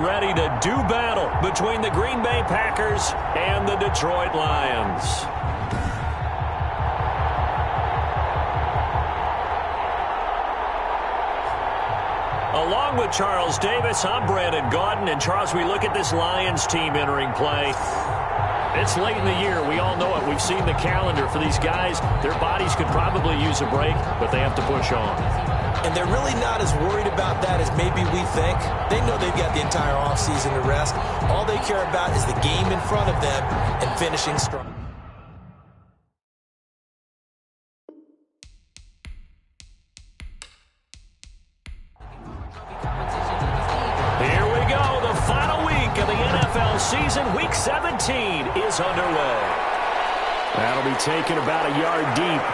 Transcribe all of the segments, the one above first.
Ready to do battle between the Green Bay Packers and the Detroit Lions. Along with Charles Davis, I'm Brandon Gaudin. And Charles, we look at this Lions team entering play. It's late in the year. We all know it. We've seen the calendar for these guys. Their bodies could probably use a break, but they have to push on. And they're really not as worried about that as maybe we think. They know they've got the entire offseason to rest. All they care about is the game in front of them and finishing strong. Here we go. The final week of the NFL season. Week 17 is underway. That'll be taken about a yard deep.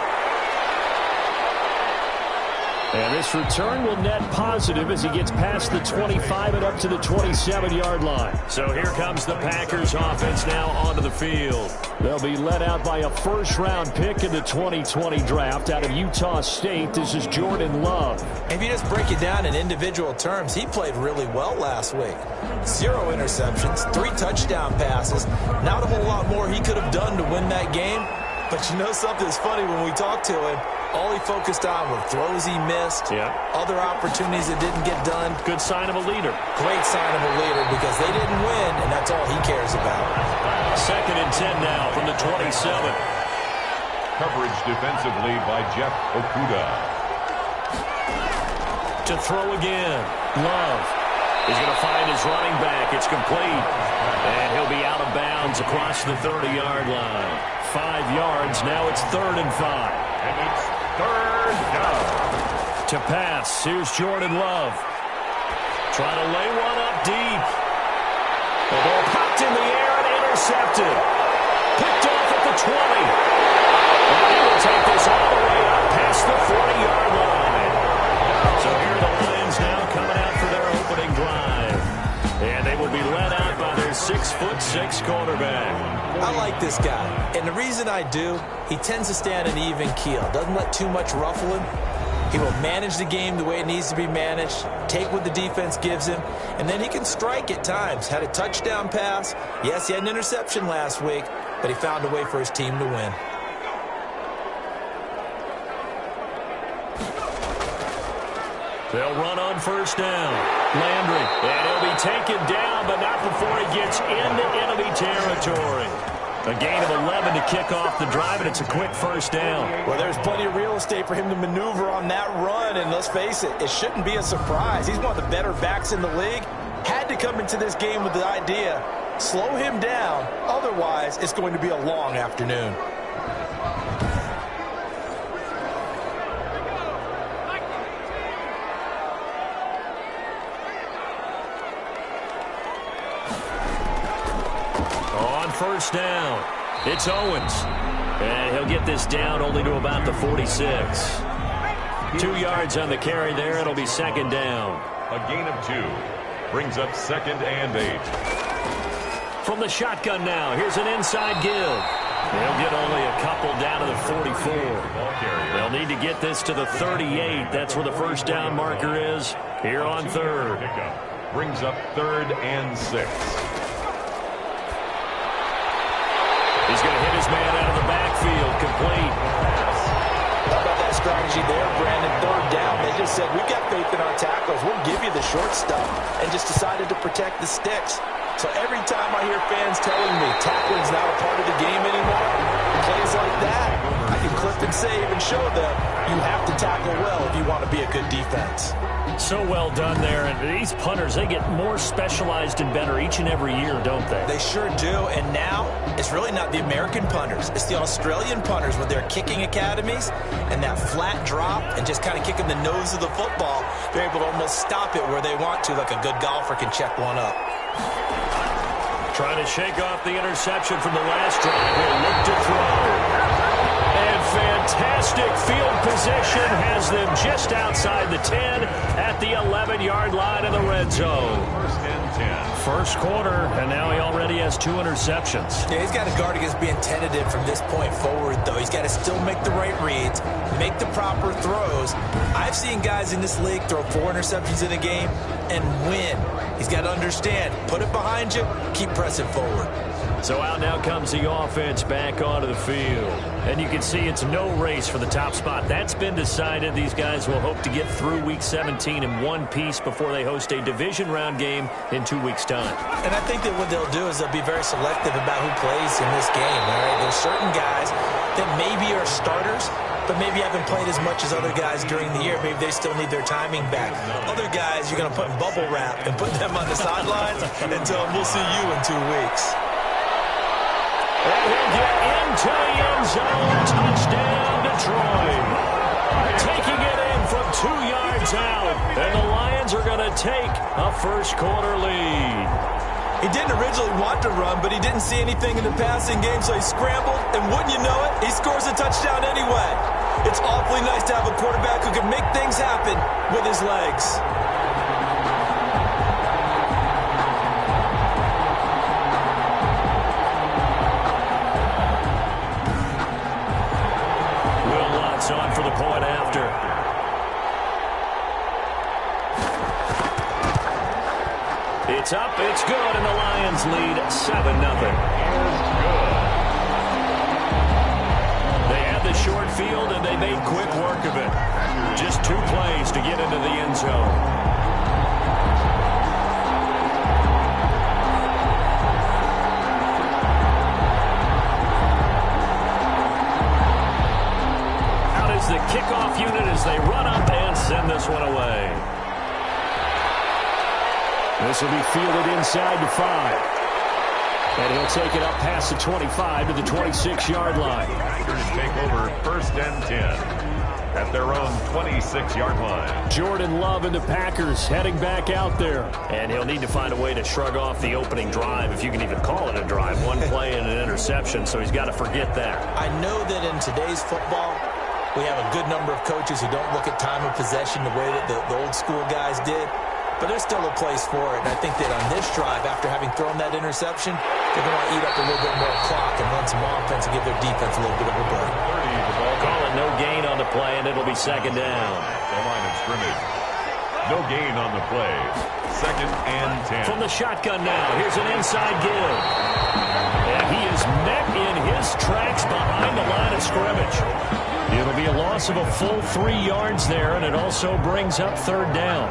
And this return will net positive as he gets past the 25 and up to the 27-yard line. So here comes the Packers offense now onto the field. They'll be led out by a first-round pick in the 2020 draft out of Utah State. This is Jordan Love. If you just break it down in individual terms, he played really well last week. 0 interceptions, 3 touchdown passes. Not a whole lot more he could have done to win that game. But you know something's funny when we talked to him. All he focused on were throws he missed, other opportunities that didn't get done. Good sign of a leader. Great sign of a leader because they didn't win, and that's all he cares about. 2nd and 10 now from the 27. Coverage defensively by Jeff Okuda. To throw again. Love is going to find his running back. It's complete. And he'll be out of bounds across the 30-yard line. 5 yards. Now it's 3rd and 5. And it's 3rd down. To pass. Here's Jordan Love. Trying to lay one up deep. The ball popped in the air and intercepted. Picked off at the 20. And he will take this all the way up past the 40-yard line. So here are the Lions now coming out for their opening drive. And they will be led out by their 6'6" quarterback. I like this guy, and the reason I do, he tends to stay on an even keel. Doesn't let too much ruffle him. He will manage the game the way it needs to be managed, take what the defense gives him, and then he can strike at times. Had a touchdown pass. Yes, he had an interception last week, but he found a way for his team to win. They'll run on 1st down. Landry, and he'll be taken down, but not before he gets into enemy territory. A gain of 11 to kick off the drive, and it's a quick 1st down. Well, there's plenty of real estate for him to maneuver on that run, and let's face it, it shouldn't be a surprise. He's one of the better backs in the league. Had to come into this game with the idea, slow him down, otherwise it's going to be a long afternoon. On 1st down, it's Owens. And he'll get this down only to about the 46. 2 yards on the carry there. It'll be 2nd down. A gain of 2. Brings up 2nd and 8. From the shotgun now, here's an inside give. They'll get only a couple down to the 44. They'll need to get this to the 38. That's where the 1st down marker is here on 3rd. Brings up 3rd and 6. He's going to hit his man out of the backfield. Complete. How about that strategy there, Brandon? 3rd down. They just said, we've got faith in our tackles. We'll give you the short stuff, and just decided to protect the sticks. So every time I hear fans telling me tackling's not a part of the game anymore, plays like that, I can clip and save and show them you have to tackle well if you want to be a good defense. So well done there. And these punters, they get more specialized and better each and every year, don't they? They sure do. And now, it's really not the American punters. It's the Australian punters with their kicking academies and that flat drop and just kind of kicking the nose of the football. They're able to almost stop it where they want to, like a good golfer can check one up. Trying to shake off the interception from the last drive. He'll look to throw. And fantastic field position has them just outside the 10 at the 11-yard line in the red zone. 1st and 10. First quarter, and now he already has 2 interceptions. Yeah, he's got to guard against being tentative from this point forward, though. He's got to still make the right reads, make the proper throws. I've seen guys in this league throw 4 interceptions in a game. and win. He's got to understand, put it behind you, keep pressing forward. So out now comes the offense back onto the field. And you can see it's no race for the top spot. That's been decided. These guys will hope to get through Week 17 in one piece before they host a division round game in 2 weeks' time. And I think that what they'll do is they'll be very selective about who plays in this game. All right? There's certain guys that maybe are starters, but maybe haven't played as much as other guys during the year. Maybe they still need their timing back. Other guys you're going to put in bubble wrap and put them on the sidelines and tell them, we'll see you in 2 weeks. And he'll get into the end zone. Touchdown, Detroit. Taking it in from 2 yards out. And the Lions are going to take a first-quarter lead. He didn't originally want to run, but he didn't see anything in the passing game, so he scrambled, and wouldn't you know it, he scores a touchdown anyway. It's awfully nice to have a quarterback who can make things happen with his legs. On for the point after. It's up, it's good, and the Lions lead 7-0. They had the short field, and they made quick work of it. Just 2 plays to get into the end zone. The kickoff unit as they run up and send this one away. This will be fielded inside the 5. And he'll take it up past the 25 to the 26-yard line. Packers take over 1st and 10 at their own 26-yard line. Jordan Love and the Packers heading back out there. And he'll need to find a way to shrug off the opening drive, if you can even call it a drive. 1 play and an interception, so he's got to forget that. I know that in today's football, we have a good number of coaches who don't look at time of possession the way that the old school guys did. But there's still a place for it. And I think that on this drive, after having thrown that interception, they're going to eat up a little bit more clock and run some offense and give their defense a little bit of a break. Call it no gain on the play, and it'll be 2nd down. The line of scrimmage. No gain on the play. 2nd and 10. From the shotgun now, here's an inside give. And he is met in his tracks behind the line of scrimmage. It'll be a loss of a full 3 yards there, and it also brings up 3rd down.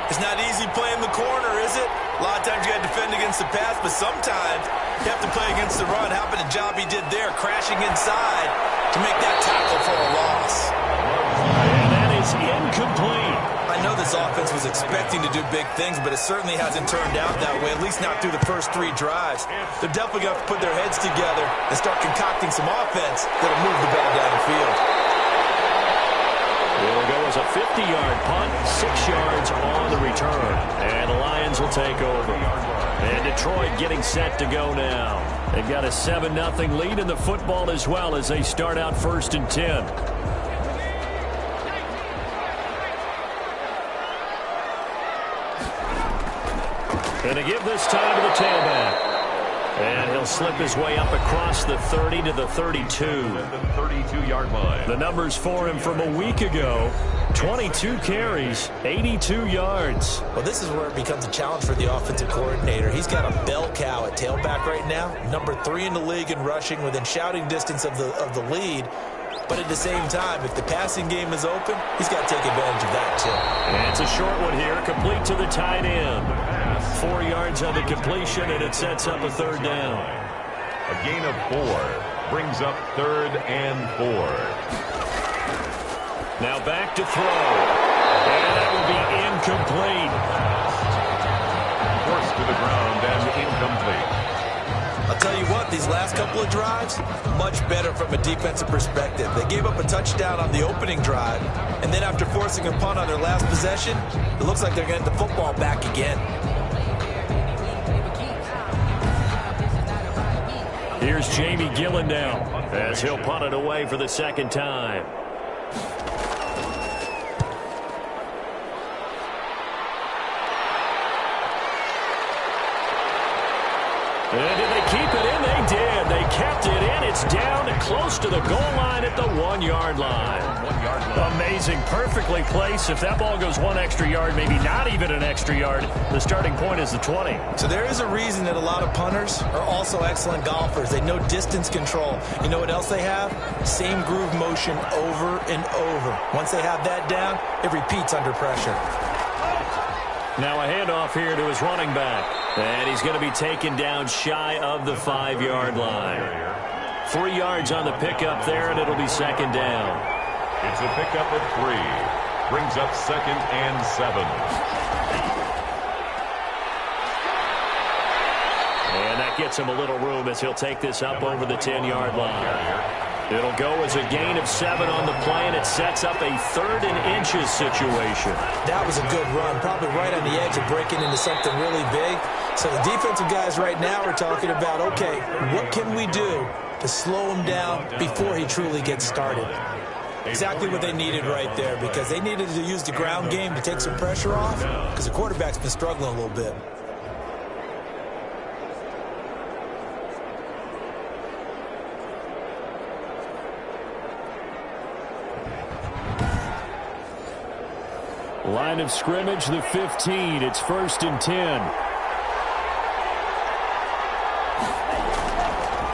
It's not easy playing the corner, is it? A lot of times you got to defend against the pass, but sometimes you have to play against the run. How about the job he did there, crashing inside to make that tackle for a loss? And that is incomplete. I know this offense was expecting to do big things, but it certainly hasn't turned out that way, at least not through the first 3 drives. They're definitely going to have to put their heads together and start concocting some offense that'll move the ball down the field. It'll go as a 50-yard punt, 6 yards on the return. And the Lions will take over. And Detroit getting set to go now. They've got a 7-0 lead in the football as well as they start out 1st and 10. And to give this time to the tailback. And he'll slip his way up across the 30 to the 32. The 32-yard line. The numbers for him from a week ago, 22 carries, 82 yards. Well, this is where it becomes a challenge for the offensive coordinator. He's got a bell cow at tailback right now, number 3 in the league in rushing, within shouting distance of the lead. But at the same time, if the passing game is open, he's got to take advantage of that, too. And it's a short one here, complete to the tight end. 4 yards on the completion, and it sets up a 3rd down. A gain of 4 brings up 3rd and 4. Now back to throw. And that will be incomplete. Forced to the ground and incomplete. I'll tell you what, these last couple of drives, much better from a defensive perspective. They gave up a touchdown on the opening drive, and then after forcing a punt on their last possession, it looks like they're getting the football back again. Here's Jamie Gillen now as he'll punt it away for the 2nd time. And did they keep it in? They did. They kept it in. It's gets down close to the goal line at the 1-yard line. Amazing, perfectly placed. If that ball goes 1 extra yard, maybe not even an extra yard, the starting point is the 20. So there is a reason that a lot of punters are also excellent golfers. They know distance control. You know what else they have? Same groove motion over and over. Once they have that down, it repeats under pressure. Now a handoff here to his running back. And he's going to be taken down shy of the 5-yard line. 3 yards on the pickup there, and it'll be second down. It's a pickup of 3. Brings up 2nd and 7. And that gets him a little room as he'll take this up over the 10-yard line. It'll go as a gain of 7 on the play, and it sets up a 3rd and inches situation. That was a good run, probably right on the edge of breaking into something really big. So the defensive guys right now are talking about, okay, what can we do to slow him down before he truly gets started? Exactly what they needed right there, because they needed to use the ground game to take some pressure off, because the quarterback's been struggling a little bit. Line of scrimmage, the 15. It's 1st and 10.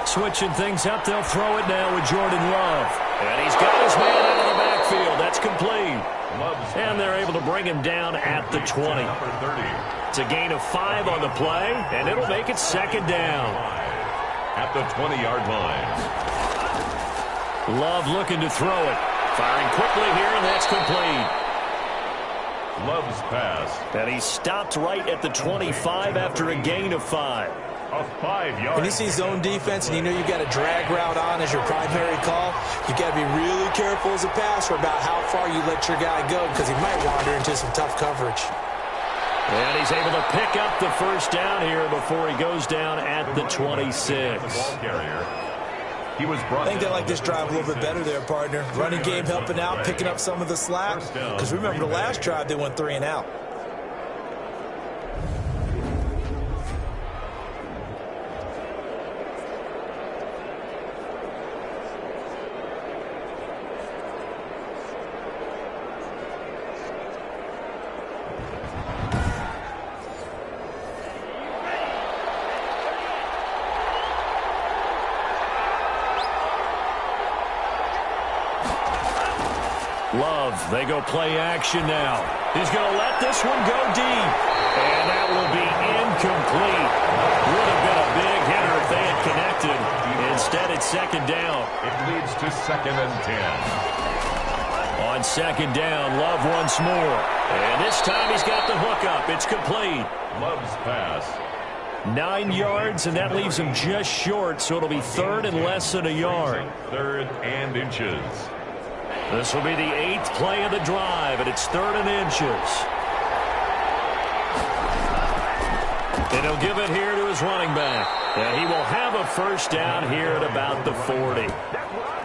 Switching things up, they'll throw it now with Jordan Love. And he's got his man out of the backfield. That's complete. And they're able to bring him down at the 20. It's a gain of 5 on the play, and it'll make it second down. At the 20-yard line. Love looking to throw it. Firing quickly here, and that's complete. Love's pass. And he stopped right at the 25 after a gain of 5. A 5-yard. When you see zone defense and you know you've got a drag route on as your primary call, you've got to be really careful as a passer about how far you let your guy go, because he might wander into some tough coverage. And he's able to pick up the first down here before he goes down at the 26. Ball carrier. He was I think they like this drive a little bit better there, partner. Running game helping out, picking up some of the slack. Because remember, the last drive, they went 3 and out. Love, they go play action now. He's going to let this one go deep. And that will be incomplete. Would have been a big hitter if they had connected. Instead, it's second down. It leads to 2nd and 10. On second down, Love once more. And this time he's got the hook up. It's complete. Love's pass. 9 yards, and that leaves him just short, so it'll be 3rd and less than a yard. 3rd and inches. This will be the 8th play of the drive, and it's 3rd and inches. And he'll give it here to his running back. And he will have a first down here at about the 40.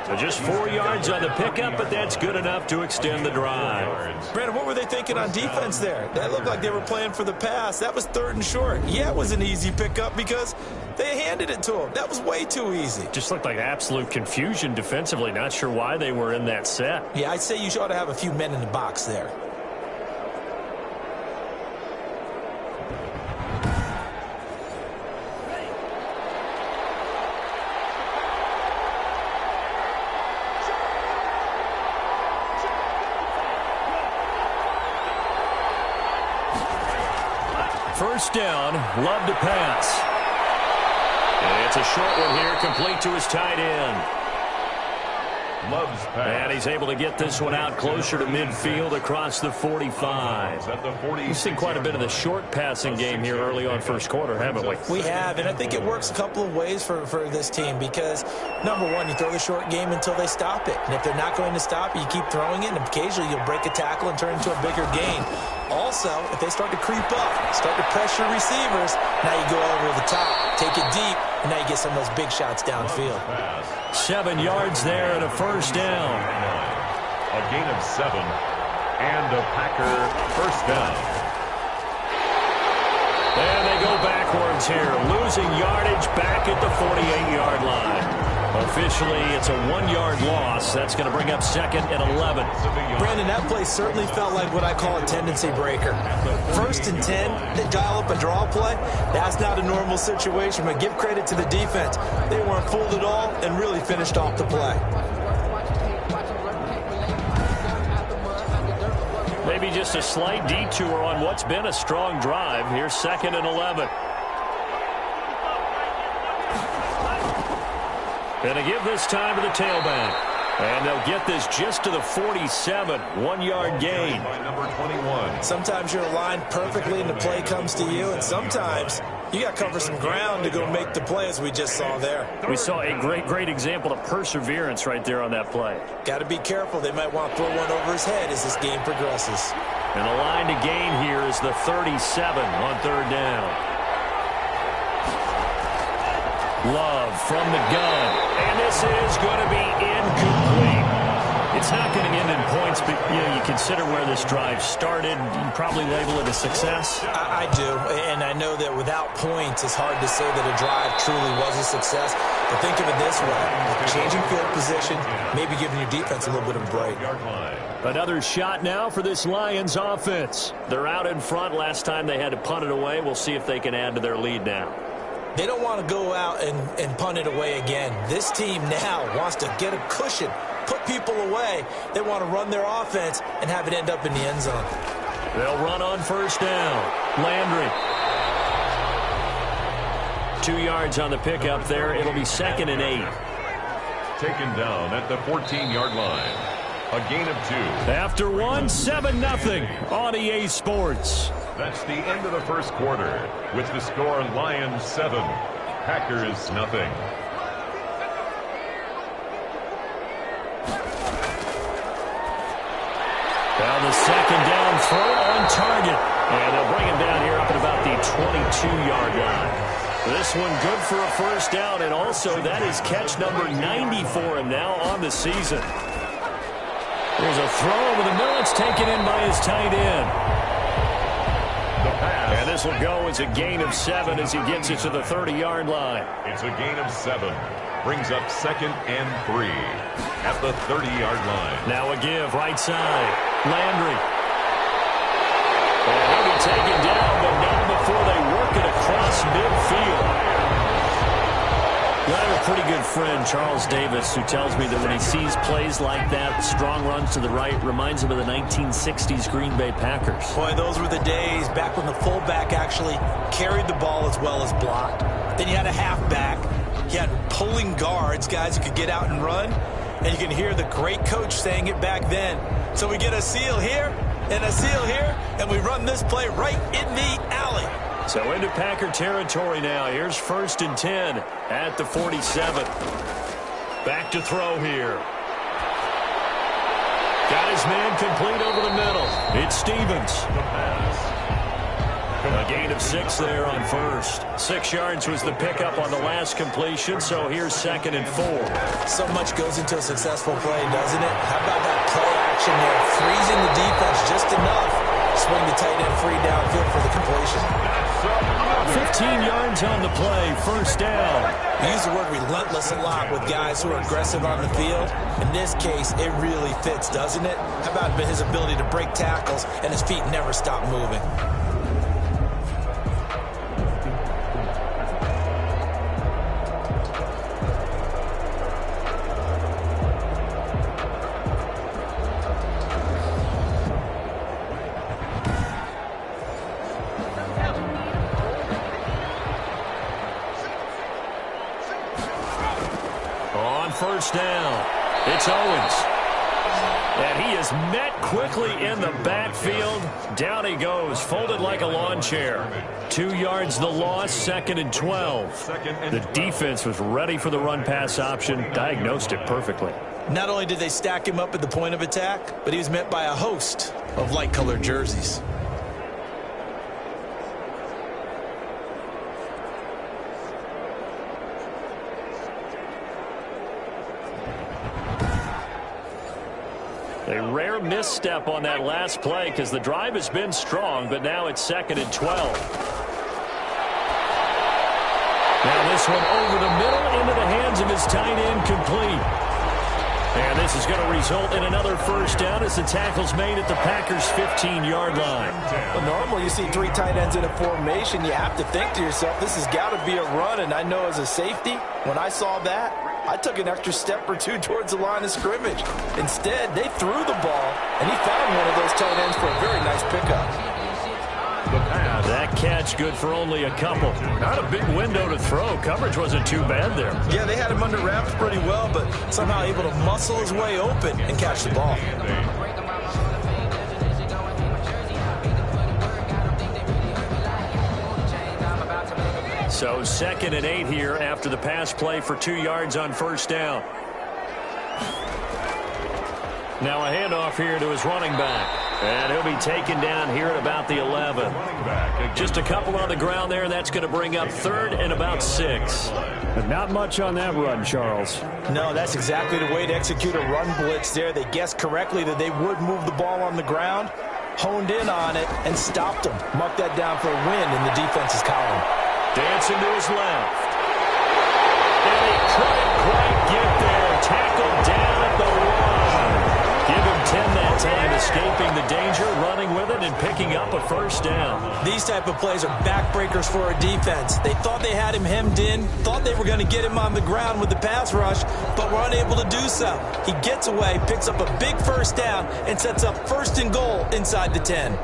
So just 4 yards on the pickup, but that's good enough to extend the drive. Brandon, what were they thinking on defense there? That looked like they were playing for the pass. That was 3rd and short. Yeah, it was an easy pickup because they handed it to him. That was way too easy. Just looked like absolute confusion defensively. Not sure why they were in that set. Yeah, I'd say you ought to have a few men in the box there. First down, Love to pass. And it's a short one here, complete to his tight end. Love's pass. And he's able to get this one out closer to midfield across the 45. We've seen quite a bit of the short passing game here early on first quarter, haven't we? We have, and I think it works a couple of ways for this team because, number one, you throw the short game until they stop it. And if they're not going to stop it, you keep throwing it, and occasionally you'll break a tackle and turn it into a bigger gain. Also, if they start to creep up, start to pressure receivers, now you go over the top, take it deep, and now you get some of those big shots downfield. 7 yards there and a first down. A gain of 7 and a Packer first down. And they go backwards here, losing yardage back at the 48-yard line. Officially, it's a 1-yard loss. That's going to bring up 2nd and 11. Brandon, that play certainly felt like what I call a tendency breaker. 1st and 10, they dial up a draw play. That's not a normal situation, but give credit to the defense. They weren't fooled at all and really finished off the play. Maybe just a slight detour on what's been a strong drive. Here's 2nd and 11. Going to give this time to the tailback. And they'll get this just to the 47. 1-yard gain. By number 21. Sometimes you're aligned perfectly and the play comes to you, and sometimes you got to cover some ground to go make the play, as we just saw there. We saw a great example of perseverance right there on that play. Got to be careful. They might want to throw one over his head as this game progresses. And the line to gain here is the 37 on 3rd down. Love from the gun. And this is going to be incomplete. It's not going to end in points, but you consider where this drive started. You probably label it a success. I do, and I know that without points, it's hard to say that a drive truly was a success. But think of it this way. Changing field position, maybe giving your defense a little bit of a break. Another shot now for this Lions offense. They're out in front. Last time they had to punt it away. We'll see if they can add to their lead now. They don't want to go out and punt it away again. This team now wants to get a cushion, put people away. They want to run their offense and have it end up in the end zone. They'll run on 1st down. Landry. 2 yards on the pickup there. It'll be 2nd and 8. Taken down at the 14-yard line. A gain of 2. After 1, 7-0 on EA Sports. That's the end of the first quarter with the score Lions 7, Packers nothing. Now the 2nd down throw on target. And they'll bring him down here up at about the 22-yard line. This one good for a 1st down, and also that is catch number 90 for him now on the season. There's a throw over the middle. It's taken in by his tight end. And this will go as a gain of 7 as he gets it to the 30-yard line. It's a gain of 7. Brings up 2nd and 3 at the 30-yard line. Now a give right side. Landry. And he'll be taken down, but not before they work it across midfield. I have a pretty good friend, Charles Davis, who tells me that when he sees plays like that, strong runs to the right, reminds him of the 1960s Green Bay Packers. Boy, those were the days back when the fullback actually carried the ball as well as blocked. Then you had a halfback. You had pulling guards, guys who could get out and run. And you can hear the great coach saying it back then. So we get a seal here and a seal here, and we run this play right in the alley. So into Packer territory now. Here's 1st and 10 at the 47. Back to throw here. Got his man complete over the middle. It's Stevens. A gain of 6 there on 1st. 6 yards was the pickup on the last completion, so here's 2nd and 4. So much goes into a successful play, doesn't it? How about that play action there? Freezing the defense just enough. Swing the tight end free downfield for the completion. 15 yards on the play, 1st down. We use the word relentless a lot with guys who are aggressive on the field. In this case, it really fits, doesn't it? How about his ability to break tackles and his feet never stop moving? On 1st down, it's Owens. And he is met quickly in the backfield. Down he goes, folded like a lawn chair. 2 yards the loss, 2nd and 12. The defense was ready for the run-pass option, diagnosed it perfectly. Not only did they stack him up at the point of attack, but he was met by a host of light-colored jerseys. A rare misstep on that last play because the drive has been strong, but now it's 2nd and 12. Now this one over the middle into the hands of his tight end complete. And this is going to result in another first down as the tackle's made at the Packers' 15-yard line. Well, normally you see 3 tight ends in a formation. You have to think to yourself, this has got to be a run. And I know as a safety, when I saw that, I took an extra step or 2 towards the line of scrimmage. Instead, they threw the ball, and he found one of those tight ends for a very nice pickup. That catch good for only a couple. Not a big window to throw. Coverage wasn't too bad there. Yeah, they had him under wraps pretty well, but somehow able to muscle his way open and catch the ball. So 2nd and 8 here after the pass play for 2 yards on first down. Now a handoff here to his running back. And he'll be taken down here at about the 11. Just a couple on the ground there, and that's going to bring up 3rd and about 6. But not much on that run, Charles. No, that's exactly the way to execute a run blitz there. They guessed correctly that they would move the ball on the ground, honed in on it, and stopped them. Mark that down for a win in the defense's column. Dancing to his left. And he couldn't quite get there. Tackled down at the 1. Give him 10 that time, escaping the danger, running with it, and picking up a first down. These type of plays are backbreakers for a defense. They thought they had him hemmed in, thought they were going to get him on the ground with the pass rush, but were unable to do so. He gets away, picks up a big first down, and sets up 1st and goal inside the 10.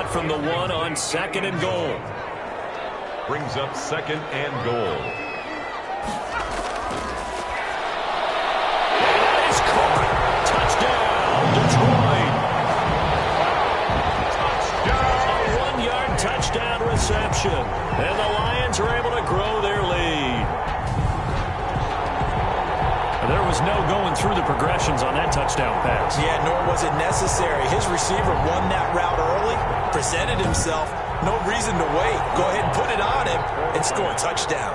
From the 1 on 2nd and goal. Brings up 2nd and goal. And that is caught. Touchdown, Detroit. Touchdown. A 1-yard touchdown reception. And the Lions are able to grow their lead. There was no going through the progressions on that touchdown pass. Yeah, nor was it necessary. His receiver won that route early, presented himself. No reason to wait. Go ahead and put it on him and score a touchdown.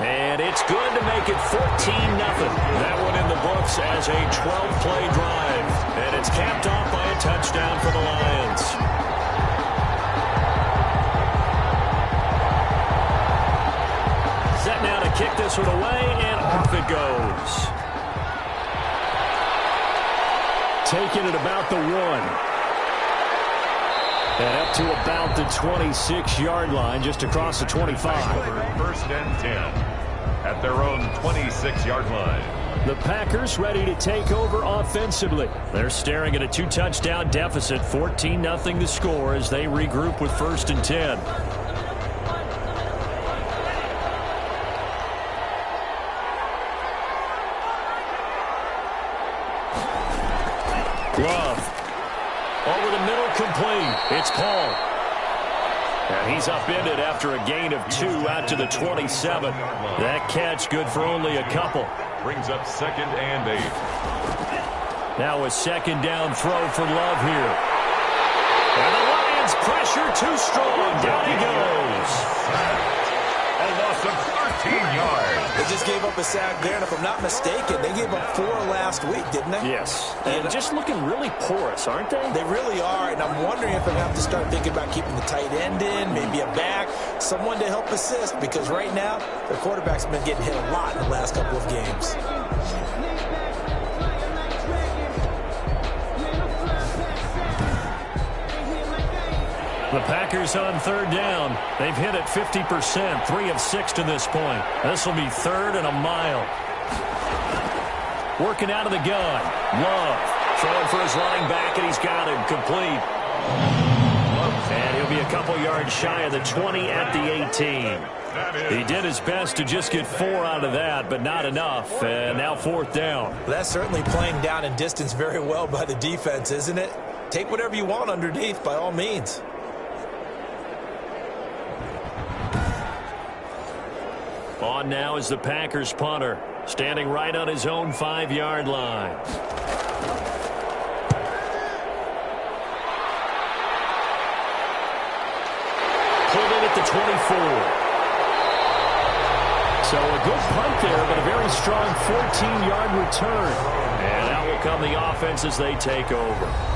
And it's good to make it 14-0. That one in the books as a 12-play drive. And it's capped off by a touchdown for the Lions. Set now to kick this one away, and off it goes. Taking it about the 1. And up to about the 26-yard line, just across the 25. 1st and 10 at their own 26-yard line. The Packers ready to take over offensively. They're staring at a 2-touchdown deficit, 14-0 the score as they regroup with 1st and 10. Love. Over the middle, complete. It's Paul. And he's upended after a gain of 2 out to the 27. That catch good for only a couple. Brings up 2nd and 8. Now a 2nd down throw for Love here. And the Lions pressure too strong. Down he goes. A loss of 13 yards. They just gave up a sack there, and if I'm not mistaken, they gave up 4 last week, didn't they? Yes. And just looking really porous, aren't they? They really are, and I'm wondering if I'm going to have to start thinking about keeping the tight end in, maybe a back, someone to help assist, because right now, their quarterback's been getting hit a lot in the last couple of games. The Packers on 3rd down. They've hit it 50%, 3 of 6 to this point. This will be 3rd and a mile. Working out of the gun. Love throwing for his running back, and he's got him complete. And he'll be a couple yards shy of the 20 at the 18. He did his best to just get 4 out of that, but not enough. And now 4th down. That's certainly playing down in distance very well by the defense, isn't it? Take whatever you want underneath, by all means. On now is the Packers punter, standing right on his own 5-yard line. Pulled in at the 24. So a good punt there, but a very strong 14-yard return. And out will come the offense as they take over.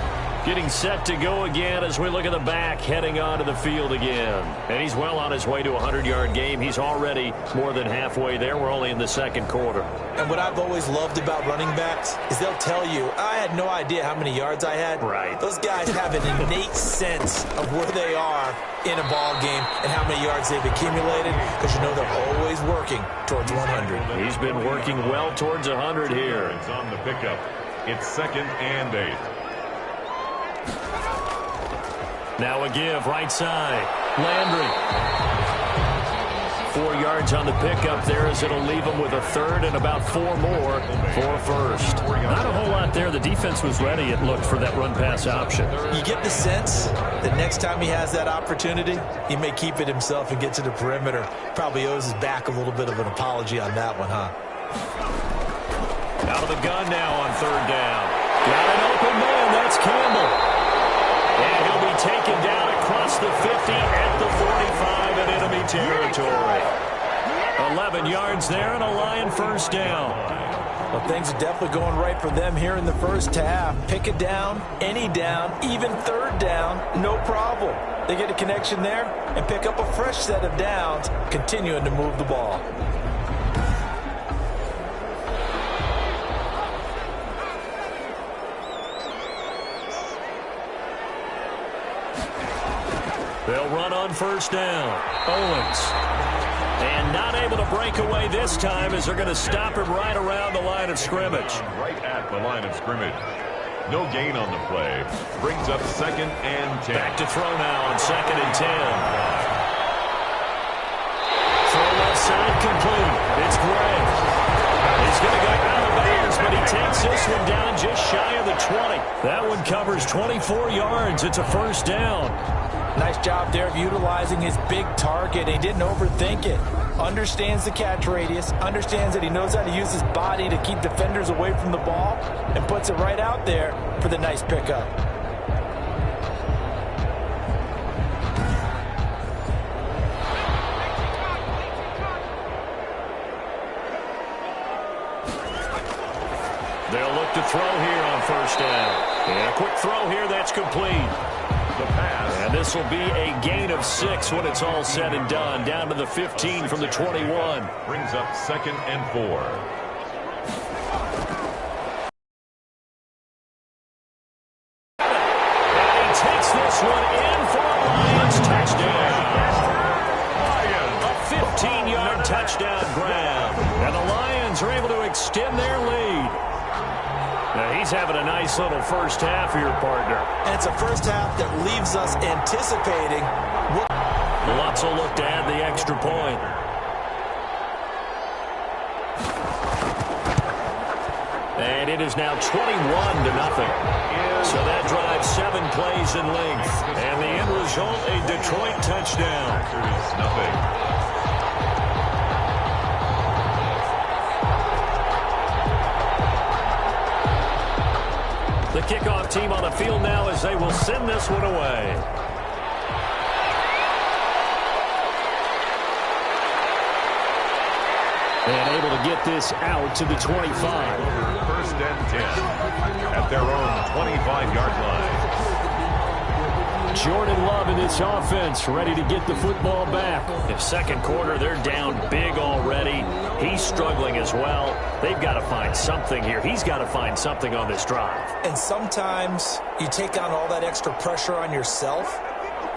Getting set to go again as we look at the back, heading onto the field again. And he's well on his way to a 100-yard game. He's already more than halfway there. We're only in the second quarter. And what I've always loved about running backs is they'll tell you, I had no idea how many yards I had. Right. Those guys have an innate sense of where they are in a ball game and how many yards they've accumulated, because you know they're always working towards 100. He's been working well towards 100 here. It's on the pickup. It's 2nd and 8. Now a give, right side. Landry. 4 yards on the pickup there as it'll leave him with a third and about 4 more for first. Not a whole lot there. The defense was ready, it looked, for that run-pass option. You get the sense that next time he has that opportunity, he may keep it himself and get to the perimeter. Probably owes his back a little bit of an apology on that one, huh? Out of the gun now on 3rd down. Got an open man. That's Campbell. And he'll be taken down across the 50 at the 45 in enemy territory. 11 yards there and a Lion first down. Well, things are definitely going right for them here in the first half. Pick it down, any down, even 3rd down, no problem. They get a connection there and pick up a fresh set of downs, continuing to move the ball. They'll run on first down. Owens. And not able to break away this time as they're going to stop him right around the line of scrimmage. Right at the line of scrimmage. No gain on the play. Brings up 2nd and 10. Back to throw now on 2nd and 10. Throw left side complete. It's Gray. He's going to go out of bounds, but he takes this one down just shy of the 20. That one covers 24 yards. It's a first down. Nice job there of utilizing his big target. He didn't overthink it. Understands the catch radius. Understands that he knows how to use his body to keep defenders away from the ball. And puts it right out there for the nice pickup. They'll look to throw here on first down. And a quick throw here that's complete. The pass. And this will be a gain of 6 when it's all said and done. Down to the 15 from the 21. Brings up 2nd and 4. And he takes this one in for a Lions touchdown. A 15-yard touchdown grab. And the Lions are able to extend their lead. Now he's having a nice little first half here, partner. And it's a first half that leaves us anticipating what... Lutz will look to add the extra point. And it is now 21-0. So that drives 7 plays in length. And the end result, a Detroit touchdown. Nothing. The kickoff team on the field now as they will send this one away. And able to get this out to the 25. 1st and 10 at their own 25-yard line. Jordan Love in this offense, ready to get the football back. In second quarter, they're down big already. He's struggling as well. They've got to find something here. He's got to find something on this drive. And sometimes you take on all that extra pressure on yourself,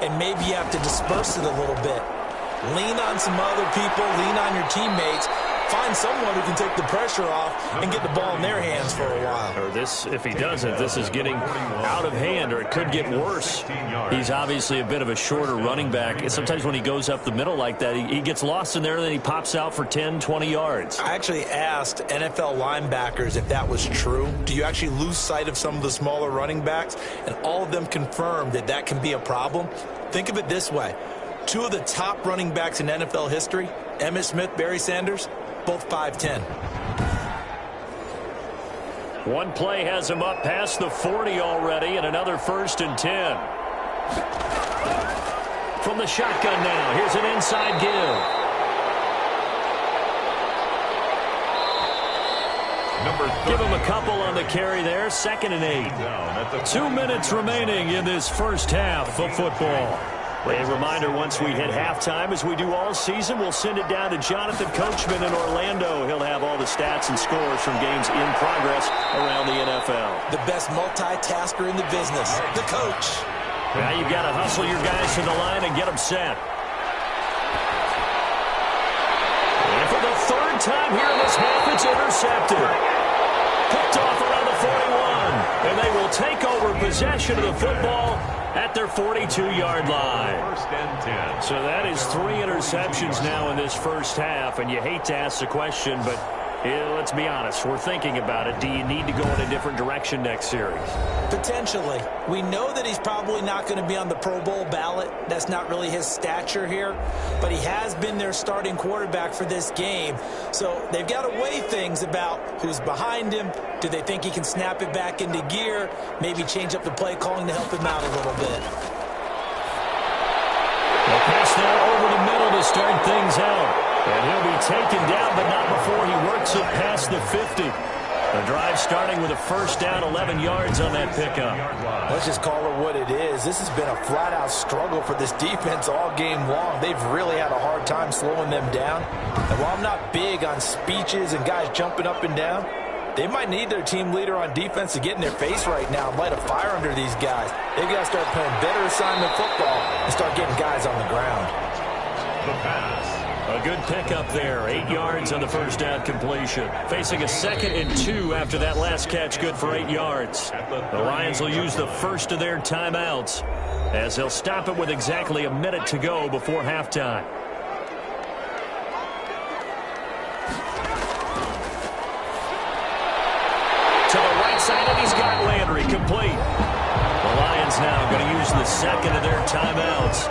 and maybe you have to disperse it a little bit. Lean on some other people, lean on your teammates. Find someone who can take the pressure off and get the ball in their hands for a while. Or this, if he doesn't, this is getting out of hand, or it could get worse. He's obviously a bit of a shorter running back. And sometimes when he goes up the middle like that, he gets lost in there, and then he pops out for 10, 20 yards. I actually asked NFL linebackers if that was true. Do you actually lose sight of some of the smaller running backs? And all of them confirmed that that can be a problem. Think of it this way. Two of the top running backs in NFL history, Emmitt Smith, Barry Sanders, both 5'10". One play has him up past the 40 already, and another 1st and 10. From the shotgun now, here's an inside give. Give him a couple on the carry there, 2nd and 8. 2 minutes remaining in this first half of football. A reminder, once we hit halftime, as we do all season, we'll send it down to Jonathan Coachman in Orlando. He'll have all the stats and scores from games in progress around the NFL. The best multitasker in the business, the coach. Now you've got to hustle your guys to the line and get them set. And for the 3rd time here in this half, it's intercepted. Picked off around the 41, and they will take over possession of the football at their 42-yard line. 1st and 10. So that is 3 interceptions now in this first half, and you hate to ask the question, but let's be honest, we're thinking about it. Do you need to go in a different direction next series? Potentially. We know that he's probably not going to be on the Pro Bowl ballot. That's not really his stature here, but he has been their starting quarterback for this game. So they've got to weigh things about who's behind him. Do they think he can snap it back into gear? Maybe change up the play calling to help him out a little bit. They'll pass that over the middle to start things out. And he'll be taken down, but not before he works it past the 50. The drive starting with a 1st down, 11 yards on that pickup. Let's just call it what it is. This has been a flat-out struggle for this defense all game long. They've really had a hard time slowing them down. And while I'm not big on speeches and guys jumping up and down, they might need their team leader on defense to get in their face right now and light a fire under these guys. They've got to start playing better assignment football and start getting guys on the ground. The pass. A good pickup there. 8 yards on the 1st down completion. Facing a 2nd and 2 after that last catch, good for 8 yards. The Lions will use the first of their timeouts as they'll stop it with exactly a minute to go before halftime. To the right side, and he's got Landry complete. The Lions now going to use the 2nd of their timeouts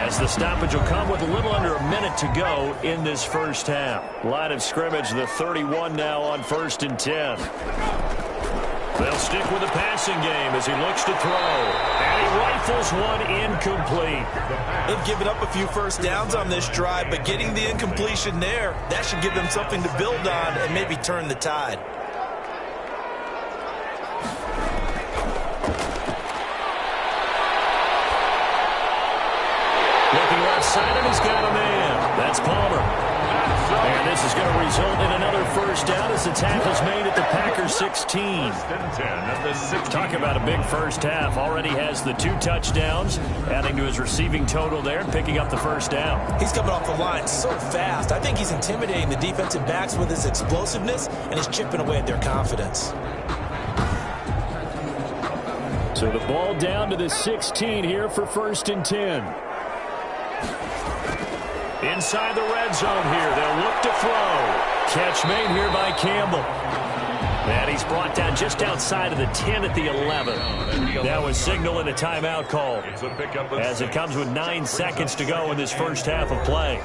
as the stoppage will come with a little under a minute to go in this first half. Line of scrimmage, the 31 now on 1st and 10. They'll stick with the passing game as he looks to throw. And he rifles one incomplete. They've given up a few 1st downs on this drive, but getting the incompletion there, that should give them something to build on and maybe turn the tide. Looking left side, and he's got a man. That's Palmer. And this is going to result in another 1st down as the tackle's made at the Packers 16. 1st and 10 at the 16. Talk about a big first half. Already has the 2 touchdowns, adding to his receiving total there and picking up the 1st down. He's coming off the line so fast. I think he's intimidating the defensive backs with his explosiveness, and he's chipping away at their confidence. So the ball down to the 16 here for 1st and 10. Inside the red zone here. They'll look to throw. Catch made here by Campbell. And he's brought down just outside of the 10 at the 11. That was signaling a timeout call as it comes with 9 seconds to go in this first half of play.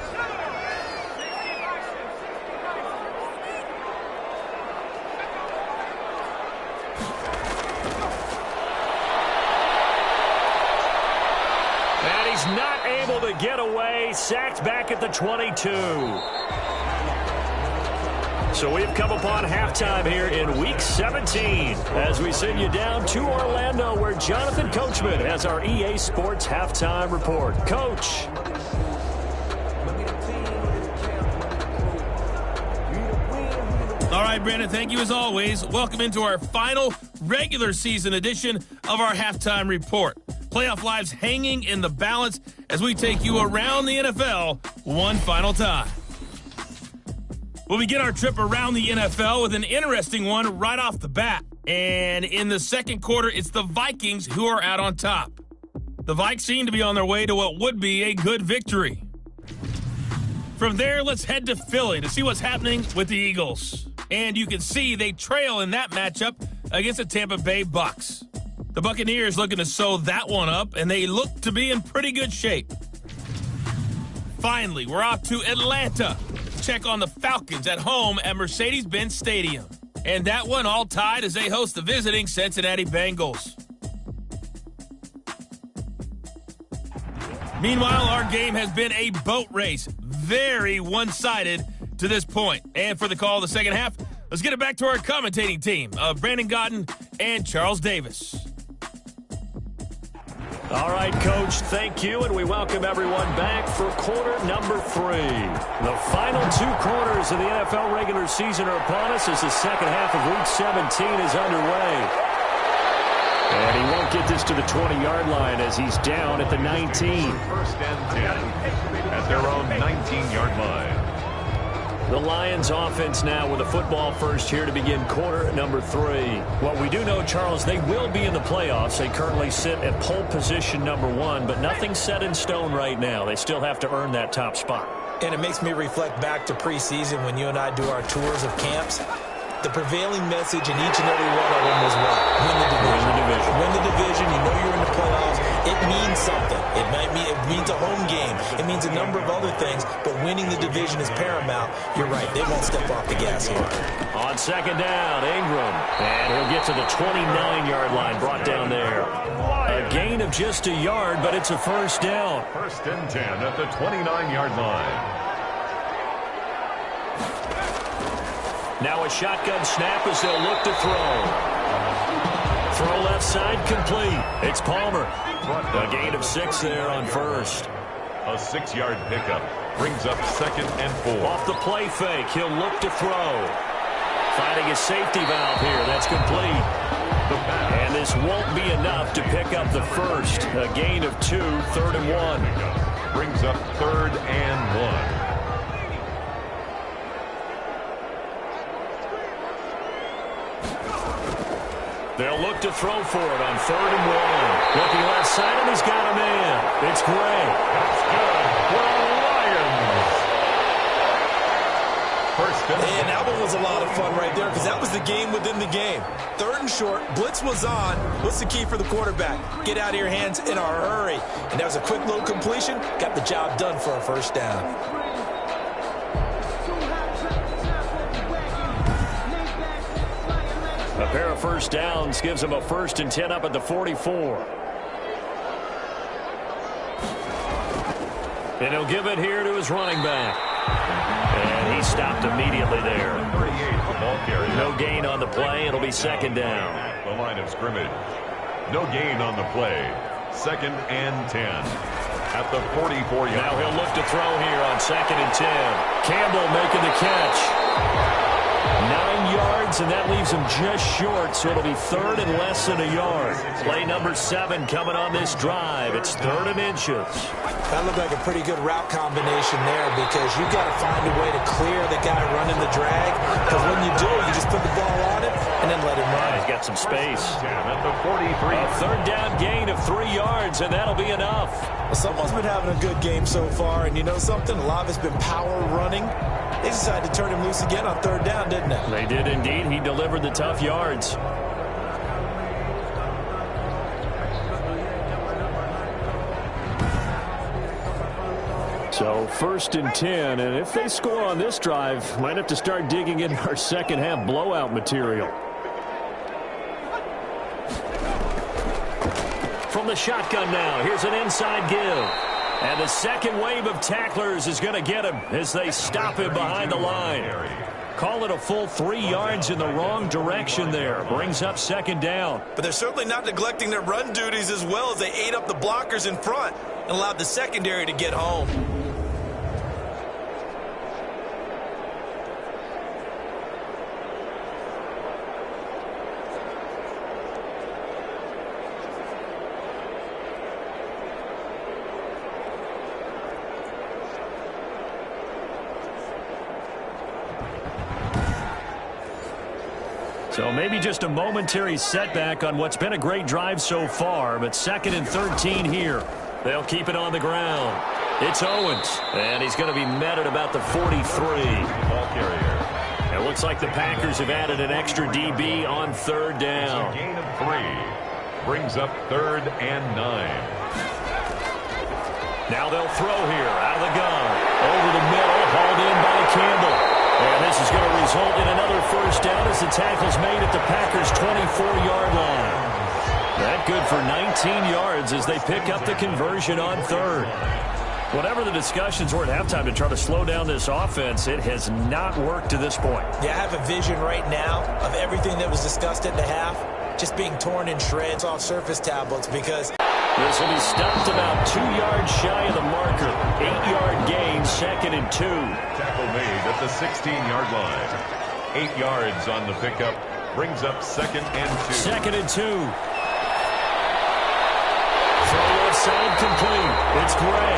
And he's not able to get away. Sacked back at the 22. So we've come upon halftime here in Week 17 as we send you down to Orlando where Jonathan Coachman has our EA Sports Halftime Report. Coach. All right, Brandon, thank you as always. Welcome into our final regular season edition of our Halftime Report. Playoff lives hanging in the balance as we take you around the NFL one final time. We'll begin our trip around the NFL with an interesting one right off the bat. And in the second quarter, it's the Vikings who are out on top. The Vikes seem to be on their way to what would be a good victory. From there, let's head to Philly to see what's happening with the Eagles. And you can see they trail in that matchup against the Tampa Bay Bucks. The Buccaneers looking to sew that one up, and they look to be in pretty good shape. Finally, we're off to Atlanta to check on the Falcons at home at Mercedes-Benz Stadium. And that one all tied as they host the visiting Cincinnati Bengals. Meanwhile, our game has been a boat race. Very one-sided to this point. And for the call of the second half, let's get it back to our commentating team of Brandon Gotten and Charles Davis. All right, Coach, thank you, and we welcome everyone back for quarter number 3. The final 2 quarters of the NFL regular season are upon us as the second half of Week 17 is underway. And he won't get this to the 20-yard line as he's down at the 19. First and 10 at their own 19-yard line. The Lions offense now with a football first here to begin quarter number 3. What we do know, Charles, they will be in the playoffs. They currently sit at pole position number 1, but nothing's set in stone right now. They still have to earn that top spot. And it makes me reflect back to preseason when you and I do our tours of camps. The prevailing message in each and every one of them was what? Win the division. Win the division. Win the division. You know you're in the playoffs. It means something. It means a home game. It means a number of other things, but winning the division is paramount. You're right. They won't step off the gas here. On second down, Ingram. And he'll get to the 29-yard line, brought down there. A gain of just a yard, but it's a first down. First and 10 at the 29-yard line. Now a shotgun snap as they'll look to throw. Throw left side complete. It's Palmer. A gain of 6 there on first. A 6-yard pickup brings up second and 4. Off the play fake, he'll look to throw. Finding a safety valve here. That's complete. And this won't be enough to pick up the first. A gain of 2, third and 1. Brings up third and 1. They'll look to throw for it on third and 1. Looking left side, and he's got a man. It's Gray. That's good for the Lions. First and 10. And that one was a lot of fun right there because that was the game within the game. Third and short, blitz was on. What's the key for the quarterback? Get out of your hands in a hurry. And that was a quick little completion. Got the job done for a first down. A pair of first downs gives him a first and 10 up at the 44. And he'll give it here to his running back. And he stopped immediately there. 38, the ball carrier. No gain on the play. It'll be second down. The line of scrimmage. No gain on the play. Second and 10 at the 44-yard. Now he'll look to throw here on second and 10. Campbell making the catch. 9 yards, and that leaves him just short, so it'll be third and less than a yard. Play number 7 coming on this drive. It's third and inches. That looked like a pretty good route combination there because you've got to find a way to clear the guy running the drag. Because when you do, you just put the ball on him and then let him run. He's got some space. At the 43. A third down gain of 3 yards, and that'll be enough. Well, someone's been having a good game so far, and you know something? A lot of it's been power running. They decided to turn him loose again on third down, didn't they? They did indeed. He delivered the tough yards. So first and 10, and if they score on this drive, might have to start digging in our second half blowout material. From the shotgun now, here's an inside give. And the second wave of tacklers is going to get him as they stop him behind the line. Call it a full 3 yards in the wrong direction there. Brings up second down. But they're certainly not neglecting their run duties as well as they ate up the blockers in front and allowed the secondary to get home. So maybe just a momentary setback on what's been a great drive so far, but second and 13 here. They'll keep it on the ground. It's Owens, and he's going to be met at about the 43. Ball carrier. It looks like the Packers have added an extra DB on third down. A gain of 3. Brings up third and 9. Now they'll throw here out of the gun. result in another first down as the tackle's made at the Packers' 24-yard line. That good for 19 yards as they pick up the conversion on third. Whatever the discussions were at halftime to try to slow down this offense, it has not worked to this point. Yeah, I have a vision right now of everything that was discussed at the half just being torn in shreds off surface tablets because this will be stopped about 2 yards shy of the marker. 8-yard gain, 2nd and 2. Tackle made at the 16-yard line. 8 yards on the pickup. Brings up 2nd and 2. 2nd and 2. Throw left side complete. It's Gray.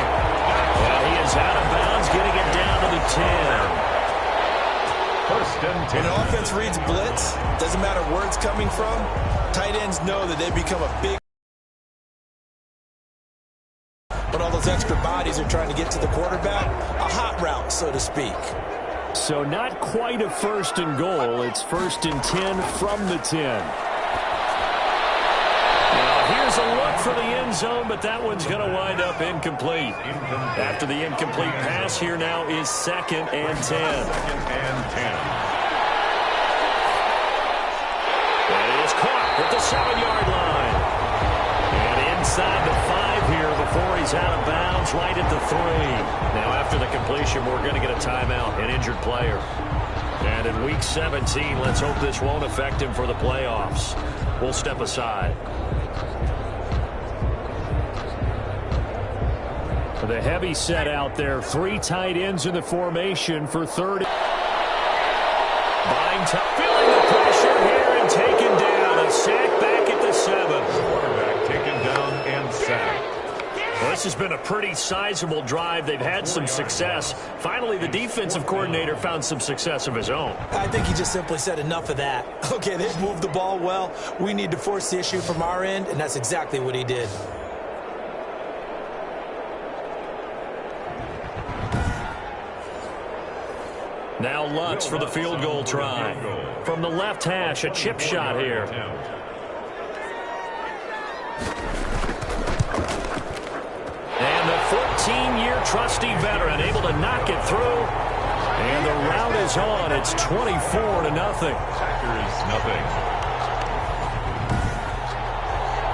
Well, he is out of bounds, getting it down to the 10. 1st and 10. When an offense reads blitz, doesn't matter where it's coming from, tight ends know that they become a big when all those extra bodies are trying to get to the quarterback, a hot route, so to speak. So not quite a 1st and goal. It's 1st and 10 from the 10. Here's a look for the end zone, but that one's going to wind up incomplete. After the incomplete pass, here now is 2nd and 10. 2nd and 10. And it is caught at the 7-yard line. And inside the 5 here before he's out of bounds, right at the 3. Now after the completion, we're going to get a timeout, an injured player. And in Week 17, let's hope this won't affect him for the playoffs. We'll step aside. The heavy set out there. 3 tight ends in the formation for 30. Buying time, feeling the pressure here and taken down. A sack back at the 7. Quarterback taken down and sacked. Well, this has been a pretty sizable drive. They've had some success. Finally, the defensive coordinator found some success of his own. I think he just simply said enough of that. Okay, they've moved the ball well. We need to force the issue from our end, and that's exactly what he did. Now Lutz for the field goal try. From the left hash, a chip shot here. And the 14-year trusty veteran able to knock it through. And the route is on. It's 24-0. Packers nothing.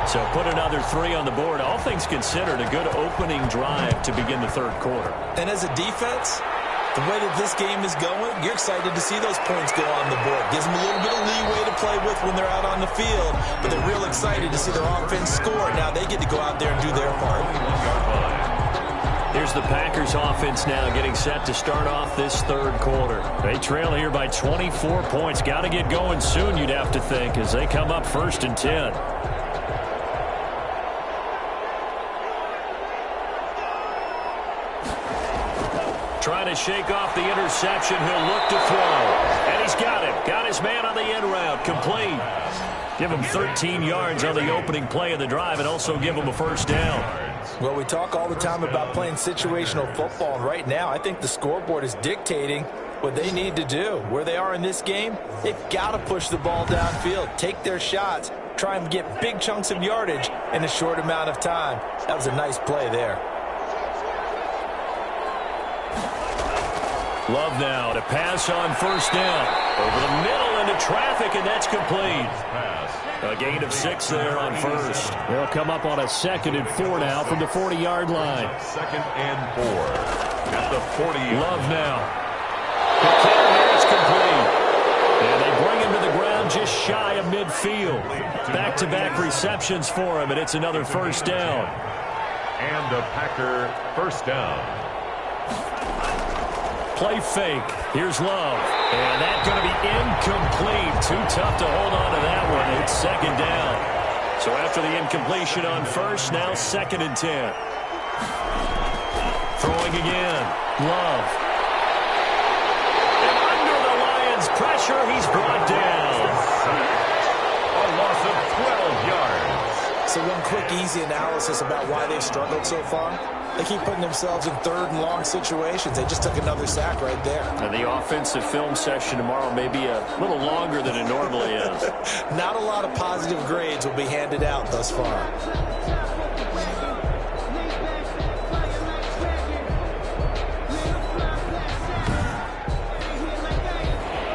So put another 3 on the board. All things considered, a good opening drive to begin the third quarter. And as a defense, the way that this game is going, you're excited to see those points go on the board. Gives them a little bit of leeway to play with when they're out on the field, but they're real excited to see their offense score. Now they get to go out there and do their part. Here's the Packers offense now getting set to start off this third quarter. They trail here by 24 points. Got to get going soon, you'd have to think, as they come up 1st and 10. Trying to shake off the interception. He'll look to throw. And he's got him. Got his man on the end route. Complete. Give him 13 yards on the opening play of the drive and also give him a 1st down. Well, we talk all the time about playing situational football, and right now I think the scoreboard is dictating what they need to do. Where they are in this game, they've got to push the ball downfield, take their shots, try and get big chunks of yardage in a short amount of time. That was a nice play there. Love now to pass on 1st down. Over the middle into traffic, and that's complete. A gain of 6 there on 1st. They'll come up on a 2nd and 4 now from the 40-yard line. 2nd and 4 at the 40. Love now. The carry is complete. And they bring him to the ground just shy of midfield. Back-to-back receptions for him, and it's another 1st down. And a Packer 1st down. Play fake. Here's Love. And that's going to be incomplete. Too tough to hold on to that one. It's 2nd down. So after the incompletion on 1st, now 2nd and 10. Throwing again. Love. And under the Lions' pressure, he's brought down. A loss of 12 yards. So one quick, easy analysis about why they've struggled so far. They keep putting themselves in 3rd and long situations. They just took another sack right there. And the offensive film session tomorrow may be a little longer than it normally is. Not a lot of positive grades will be handed out thus far.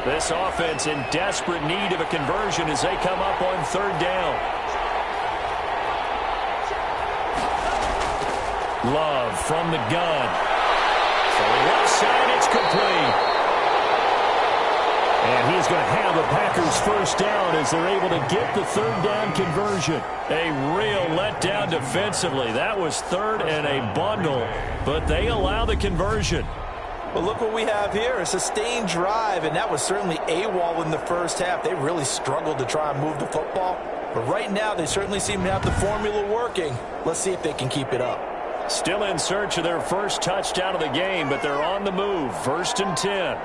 This this offense in desperate need of a conversion as they come up on third down. Love from the gun. To the left side, it's complete. And he's going to have the Packers first down as they're able to get the third down conversion. A real letdown defensively. That was third and a bundle, but they allow the conversion. Well, look what we have here, a sustained drive, and that was certainly AWOL in the first half. They really struggled to try and move the football, but right now they certainly seem to have the formula working. Let's see if they can keep it up. Still in search of their first touchdown of the game, but they're on the move. 1st and 10.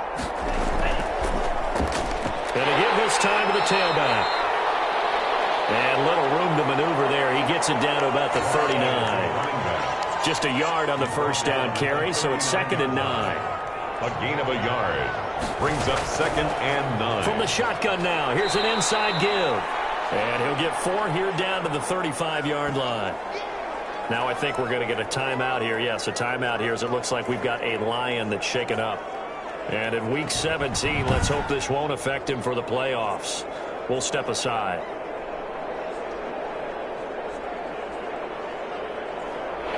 Going to give this time to the tailback. And little room to maneuver there. He gets it down to about the 39. Just a yard on the first down carry, so it's 2nd and 9. A gain of a yard. Brings up 2nd and 9. From the shotgun now, here's an inside give. And he'll get 4 here down to the 35-yard line. Now I think we're going to get a timeout here. Yes, a timeout here as it looks like we've got a Lion that's shaken up. And in Week 17, let's hope this won't affect him for the playoffs. We'll step aside.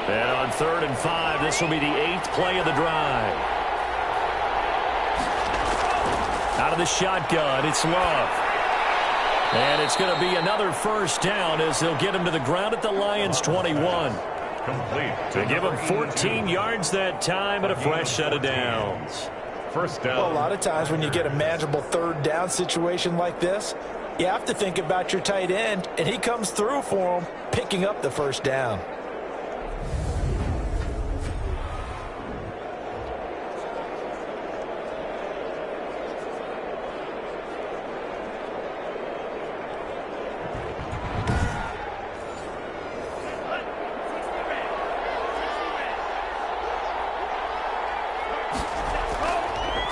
And on 3rd and 5, this will be the 8th play of the drive. Out of the shotgun, it's Love. And it's going to be another first down as they'll get him to the ground at the Lions' 21. Complete. To give him 14 yards that time and a fresh set of downs. First down. Well, a lot of times when you get a manageable third down situation like this, you have to think about your tight end, and he comes through for him, picking up the first down.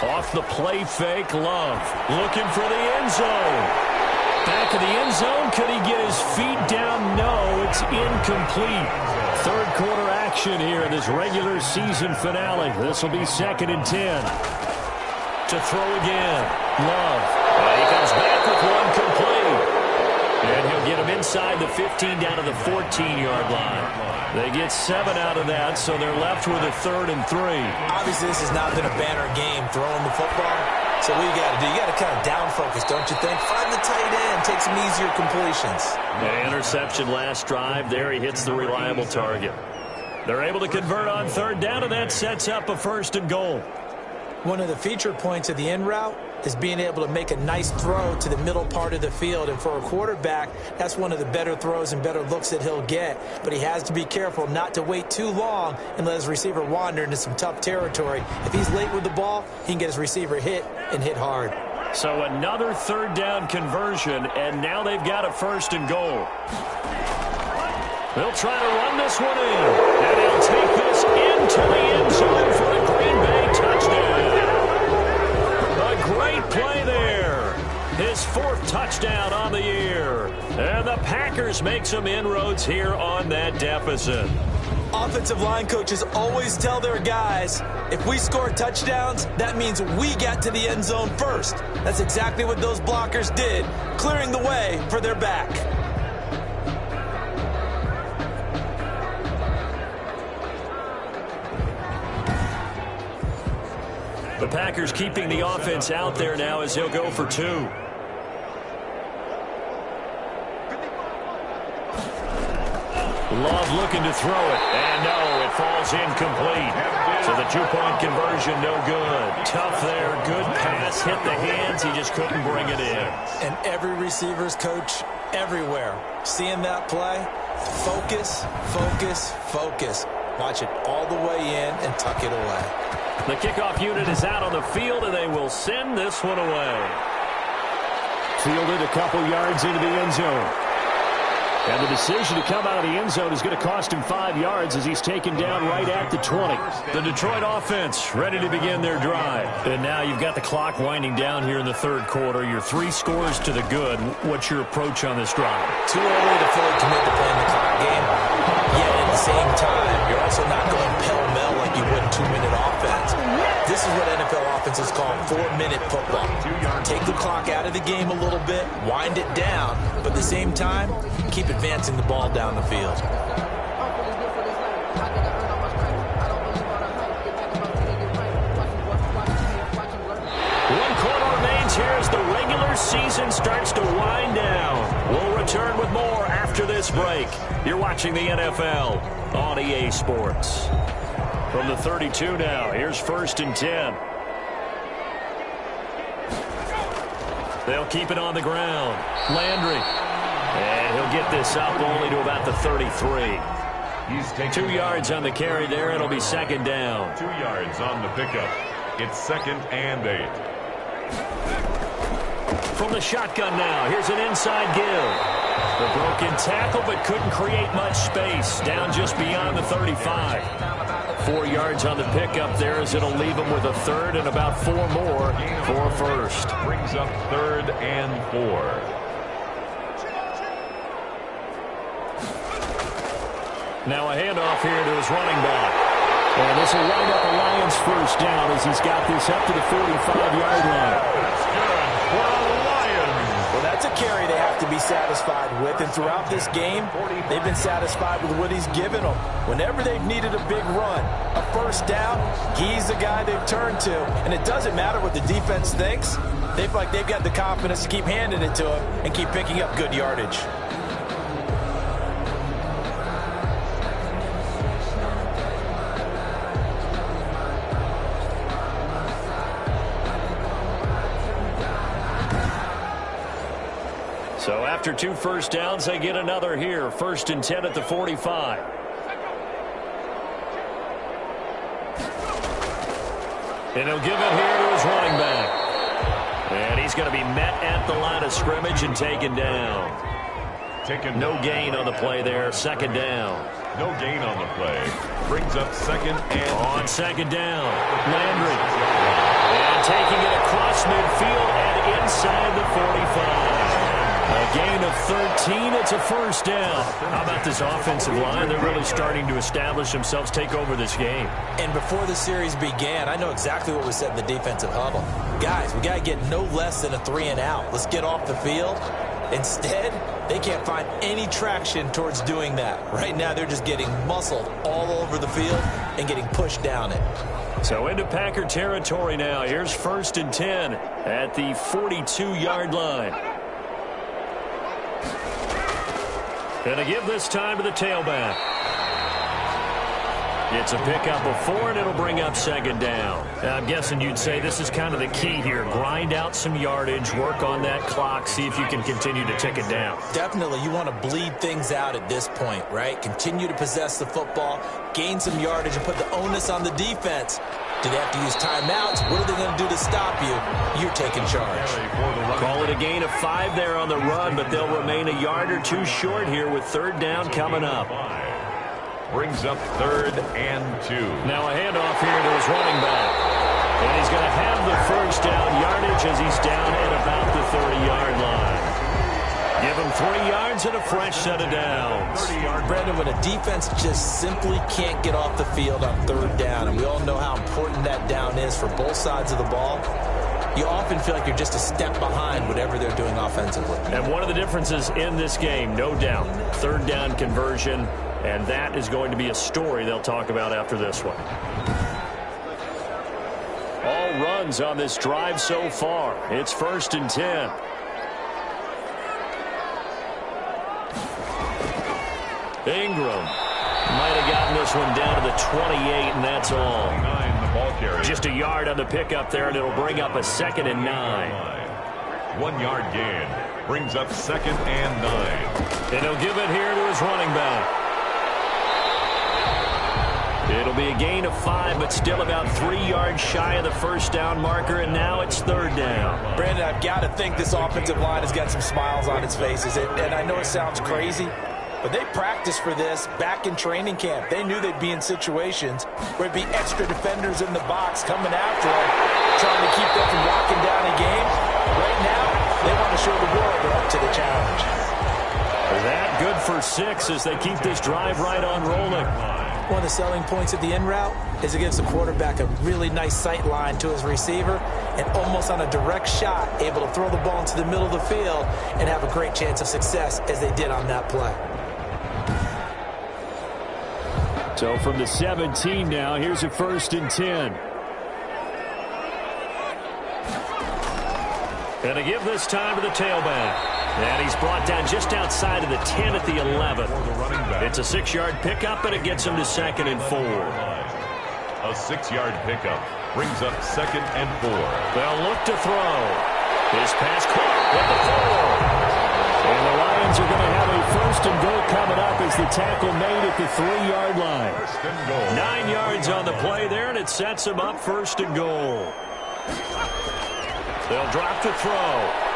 Off the play fake, Love looking for the end zone. Back of the end zone. Could he get his feet down? No, it's incomplete. Third quarter action here in this regular season finale. This will be 2nd and 10. To throw again. Love. And he comes back with one complete. And he'll get him inside the 15 down to the 14-yard line. They get 7 out of that, so they're left with a 3rd and 3. Obviously, this has not been a banner game throwing the football. So what you got to do, you got to kind of down focus, don't you think? Find the tight end, take some easier completions. The interception last drive. There he hits the reliable target. They're able to convert on 3rd down, and that sets up a 1st and goal. One of the feature points of the in route is being able to make a nice throw to the middle part of the field. And for a quarterback, that's one of the better throws and better looks that he'll get. But he has to be careful not to wait too long and let his receiver wander into some tough territory. If he's late with the ball, he can get his receiver hit and hit hard. So another 3rd down conversion, and now they've got a 1st and goal. They'll try to run this one in, and they'll take this into the end zone for the Green Bay touchdown. A great play there. His 4th touchdown on the year. And the Packers make some inroads here on that deficit. Offensive line coaches always tell their guys, if we score touchdowns, that means we get to the end zone first. That's exactly what those blockers did, clearing the way for their back. The Packers keeping the offense out there now as he'll go for 2. Love looking to throw it. And no, it falls incomplete. So the 2-point conversion no good. Tough there. Good pass. Hit the hands. He just couldn't bring it in. And every receiver's coach everywhere, seeing that play, focus, focus, focus. Watch it all the way in and tuck it away. The kickoff unit is out on the field, and they will send this one away. Fielded a couple yards into the end zone. And the decision to come out of the end zone is going to cost him 5 yards as he's taken down right at the 20. The Detroit offense ready to begin their drive. And now you've got the clock winding down here in the third quarter. Your 3 scores to the good. What's your approach on this drive? Too early to fully commit to playing the clock game. Yet at the same time, you're also not going pell-mell like you would 2-minute offense. This is what NFL offenses call 4-minute football. Take the clock out of the game a little bit, wind it down, but at the same time, keep advancing the ball down the field. One quarter remains here as the regular season starts to wind down. We'll return with more after this break. You're watching the NFL on EA Sports. From the 32 now, here's 1st and 10. They'll keep it on the ground. Landry. And he'll get this up only to about the 33. He's taking 2 yards on the carry there. It'll be 2nd down. 2 yards on the pickup. It's 2nd and 8. From the shotgun now, here's an inside give. The broken tackle, but couldn't create much space. Down just beyond the 35. 4 yards on the pickup there as it'll leave him with a 3rd and about 4 more for a 1st. Brings up 3rd and 4. Now a handoff here to his running back. And this will wind up a Lions 1st down as he's got this up to the 45-yard line. That's good for the Lions. Well, that's a carry they have to be satisfied with. And throughout this game, they've been satisfied with what he's given them. Whenever they've needed a big run, a 1st down, he's the guy they've turned to. And it doesn't matter what the defense thinks. They feel like they've got the confidence to keep handing it to him and keep picking up good yardage. So after 2 1st downs, they get another here. 1st and 10 at the 45. And he'll give it here to his running back. And he's going to be met at the line of scrimmage and taken down. No gain on the play there. 2nd down. No gain on the play. Brings up 2nd and on 2nd down. Landry. And taking it across midfield and inside the 45. A gain of 13. It's a 1st down. How about this offensive line? They're really starting to establish themselves, take over this game. And before the series began, I know exactly what was said in the defensive huddle. Guys, we got to get no less than a 3 and out. Let's get off the field. Instead, they can't find any traction towards doing that. Right now, they're just getting muscled all over the field and getting pushed down it. So into Packer territory now. Here's 1st and 10 at the 42-yard line. Gonna give this time to the tailback. It's a pickup of 4, and it'll bring up 2nd down. Now, I'm guessing you'd say this is kind of the key here. Grind out some yardage, work on that clock, see if you can continue to tick it down. Definitely, you want to bleed things out at this point, right? Continue to possess the football, gain some yardage, and put the onus on the defense. Do they have to use timeouts? What are they going to do to stop you? You're taking charge. Call it a gain of 5 there on the run, but they'll remain a yard or 2 short here with 3rd down coming up. Brings up 3rd and 2. Now a handoff here to his running back. And he's going to have the 1st down yardage as he's down at about the 30-yard line. Give him 3 yards and a fresh set of downs. Brandon, when a defense just simply can't get off the field on 3rd down, and we all know how important that down is for both sides of the ball, you often feel like you're just a step behind whatever they're doing offensively. And one of the differences in this game, no doubt, 3rd down conversion, and that is going to be a story they'll talk about after this one. All runs on this drive so far. It's 1st and 10. Ingram might have gotten this one down to the 28, and that's all. Just a yard on the pickup there, and it'll bring up a 2nd and 9. 1 yard gain. Brings up 2nd and 9. And he'll give it here to his running back. It'll be a gain of 5, but still about 3 yards shy of the 1st down marker, and now it's 3rd down. Brandon, I've got to think this offensive line has got some smiles on its faces. And I know it sounds crazy, but they practiced for this back in training camp. They knew they'd be in situations where it'd be extra defenders in the box coming after them, trying to keep them from locking down a game. Right now, they want to show the world they're up to the challenge. That good for 6 as they keep this drive right on rolling. One of the selling points of the in route is it gives the quarterback a really nice sight line to his receiver and almost on a direct shot able to throw the ball into the middle of the field and have a great chance of success as they did on that play. So from the 17 now, here's a 1st and 10. And to give this time to the tailback. And he's brought down just outside of the 10 at the 11. It's a 6-yard pickup, and it gets him to 2nd and 4. A 6-yard pickup brings up 2nd and 4. They'll look to throw. His pass caught at the 4. And the Lions are going to have a 1st and goal coming up as the tackle made at the 3-yard line. 9 yards on the play there, and it sets him up 1st and goal. They'll drop to throw.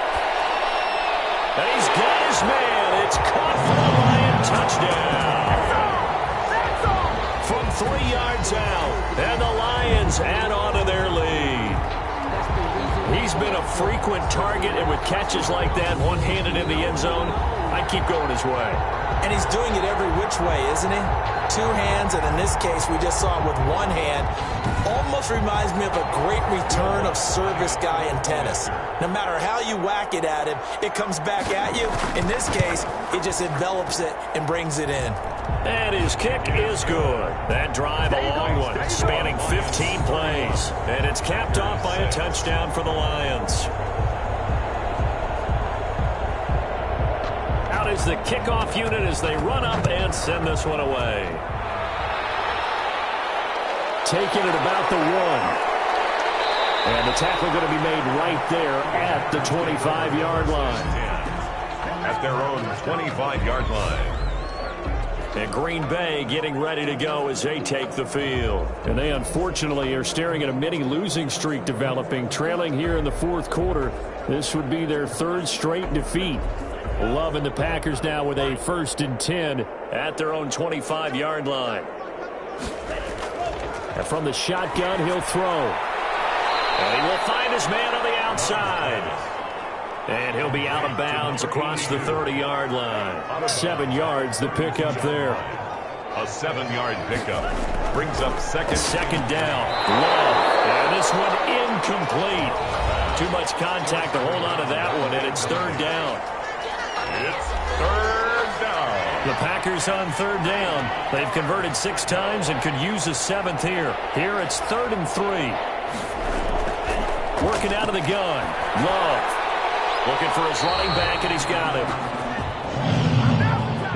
And he's got his man. It's caught for the Lion touchdown. From 3 yards out. And the Lions add on to their lead. He's been a frequent target, and with catches like that, one-handed in the end zone, I'd keep going his way. And he's doing it every which way, isn't he? 2 hands, and in this case, we just saw it with 1 hand. Almost reminds me of a great return of service guy in tennis. No matter how you whack it at him, it comes back at you. In this case, he just envelops it and brings it in. And his kick is good. That drive a long one, spanning 15 plays. And it's capped off by a touchdown for the Lions. Out is the kickoff unit as they run up and send this one away. Taking it about the 1. And the tackle going to be made right there at the 25-yard line. At their own 25-yard line. And Green Bay getting ready to go as they take the field. And they unfortunately are staring at a mini losing streak developing, trailing here in the 4th quarter. This would be their 3rd straight defeat. Love and the Packers now with a 1st and 10 at their own 25-yard line. And from the shotgun, he'll throw. And he will find his man on the outside. And he'll be out of bounds across the 30-yard line. 7 yards, the pickup there. A 7-yard pickup brings up 2nd down. Love. And this one incomplete. Too much contact to hold on to that one, and it's 3rd down. It's 3rd down. The Packers on 3rd down. They've converted 6 times and could use a 7th here. Here it's 3rd and 3. Working out of the gun. Love. Looking for his running back, and he's got him.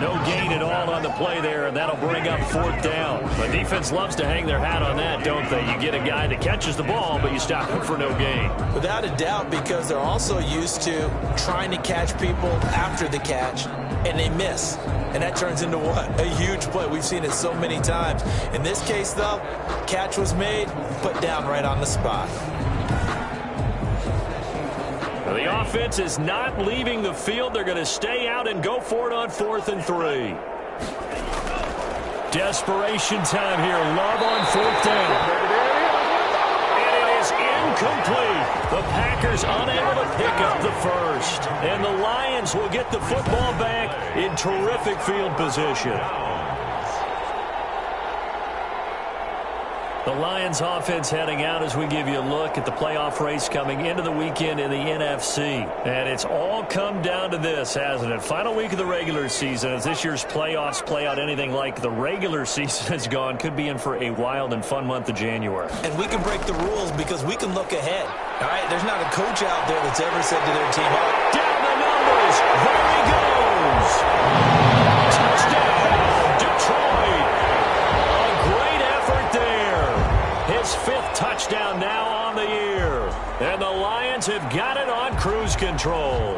No gain at all on the play there, and that'll bring up 4th down. The defense loves to hang their hat on that, don't they? You get a guy that catches the ball, but you stop him for no gain. Without a doubt, because they're also used to trying to catch people after the catch, and they miss. And that turns into what? A huge play. We've seen it so many times. In this case, though, catch was made, put down right on the spot. The offense is not leaving the field. They're going to stay out and go for it on 4th and 3. Desperation time here. Love on 4th down. And it is incomplete. The Packers unable to pick up the first. And the Lions will get the football back in terrific field position. The Lions offense heading out as we give you a look at the playoff race coming into the weekend in the NFC. And it's all come down to this, hasn't it? Final week of the regular season. As this year's playoffs play out anything like the regular season has gone, could be in for a wild and fun month of January. And we can break the rules because we can look ahead. All right, there's not a coach out there that's ever said to their team, down the numbers. There he goes. Touchdown, Detroit. A great effort there. His 5th touchdown now on the year. And the Lions have got it on cruise control.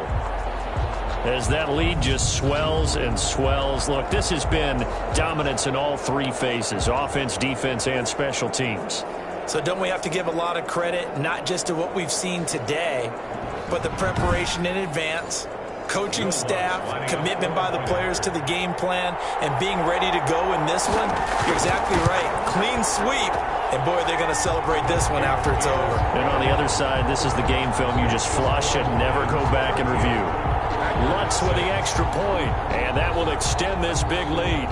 As that lead just swells and swells. Look, this has been dominance in all 3 phases, offense, defense, and special teams. So don't we have to give a lot of credit, not just to what we've seen today, but the preparation in advance, coaching staff, commitment by the players to the game plan, and being ready to go in this one? You're exactly right. Clean sweep. And, boy, they're going to celebrate this one after it's over. And on the other side, this is the game film you just flush and never go back and review. Lutz with the extra point, and that will extend this big lead.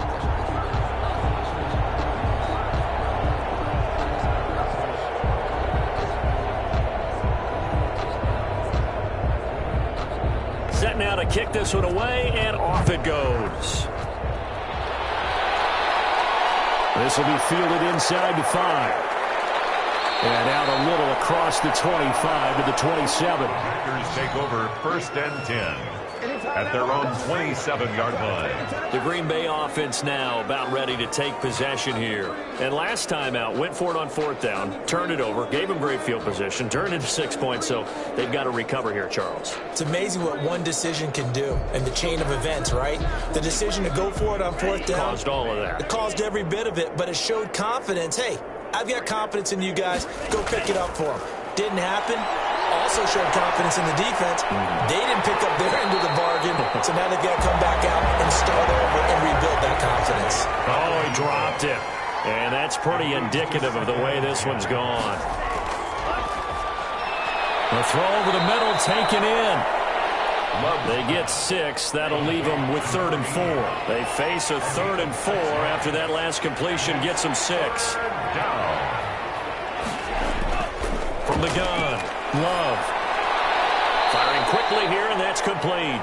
now to kick this one away, and off it goes. This will be fielded inside the 5. And out a little across the 25 to the 27. Packers take over 1st and 10 at their own 27-yard line. The Green Bay offense now about ready to take possession here. And last time out, went for it on 4th down, turned it over, gave them great field position, turned into 6 points, so they've got to recover here, Charles. It's amazing what one decision can do in the chain of events, right? The decision to go for it on 4th down. Caused all of that. It caused every bit of it, but it showed confidence. Hey, I've got confidence in you guys. Go pick it up for them. Didn't happen. Also showed confidence in the defense. They didn't pick up their end of the bargain, so now they've got to come back out and start over and rebuild that confidence. Oh, he dropped it. And that's pretty indicative of the way this one's gone. The throw over the middle taken in. They get 6. That'll leave them with 3rd and 4. They face a 3rd and 4 after that last completion gets them 6. From the gun, Love. Firing quickly here, and that's complete.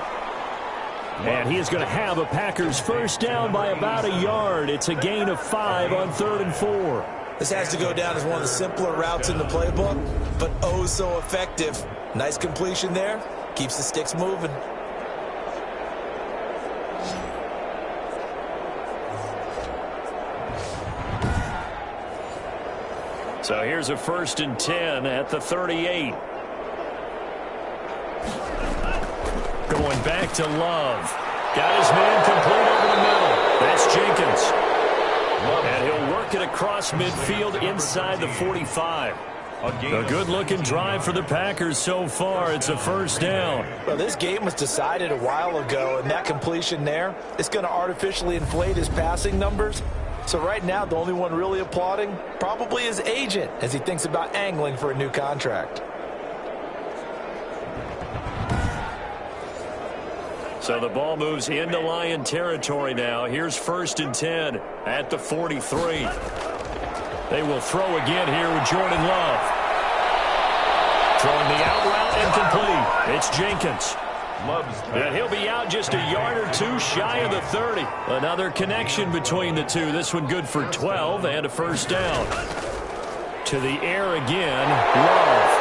And he is going to have a Packers first down by about a yard. It's a gain of 5 on 3rd and 4. This has to go down as one of the simpler routes in the playbook, but oh so effective. Nice completion there. Keeps the sticks moving. So here's a 1st and 10 at the 38. Going back to Love. Got his man complete over the middle. That's Jenkins. And he'll work it across midfield inside the 45. A good-looking drive for the Packers so far. It's a 1st down. Well, this game was decided a while ago, and that completion there is going to artificially inflate his passing numbers. So right now, the only one really applauding probably his agent as he thinks about angling for a new contract. So the ball moves into Lion territory now. Here's 1st and 10 at the 43. They will throw again here with Jordan Love. Throwing the out route and complete. It's Jenkins. And he'll be out just a yard or 2 shy of the 30. Another connection between the two. This one good for 12 and a 1st down. To the air again, Love.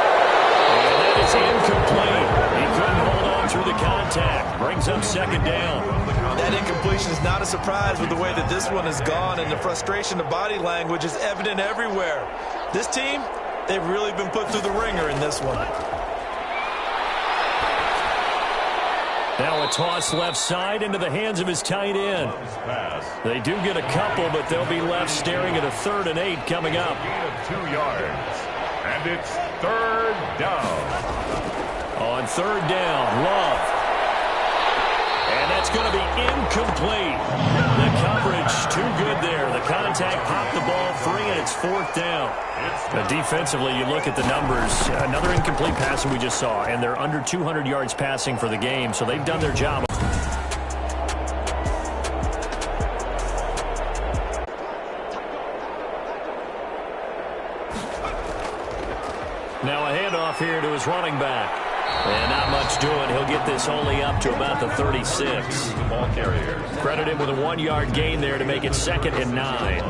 And that is incomplete. He couldn't hold on through the contact. Brings up 2nd down. That incompletion is not a surprise with the way that this one has gone, and the frustration of body language is evident everywhere. This team, they've really been put through the ringer in this one. Now a toss left side into the hands of his tight end. They do get a couple, but they'll be left staring at a 3rd and 8 coming up. Gain of 2 yards. And it's 3rd down. On 3rd down, Love. And that's going to be incomplete. The coverage too good there. The contact popped the ball free, and it's 4th down. Defensively, you look at the numbers. Another incomplete pass that we just saw, and they're under 200 yards passing for the game, so they've done their job. Now a handoff here to his running back. And not much doing. He'll get this only up to about the 36. Ball carrier. Credit him with a 1-yard gain there to make it 2nd and 9.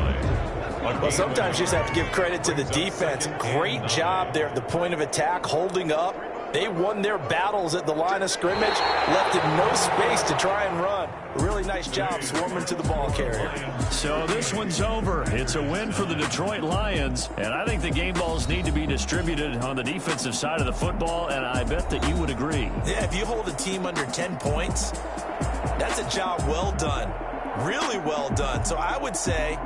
Well, sometimes you just have to give credit to the defense. Great job there at the point of attack, holding up. They won their battles at the line of scrimmage, left it no space to try and run. A really nice job swarming to the ball carrier. So this one's over. It's a win for the Detroit Lions, and I think the game balls need to be distributed on the defensive side of the football, and I bet that you would agree. Yeah, if you hold a team under 10 points, that's a job well done. Really well done. So I would say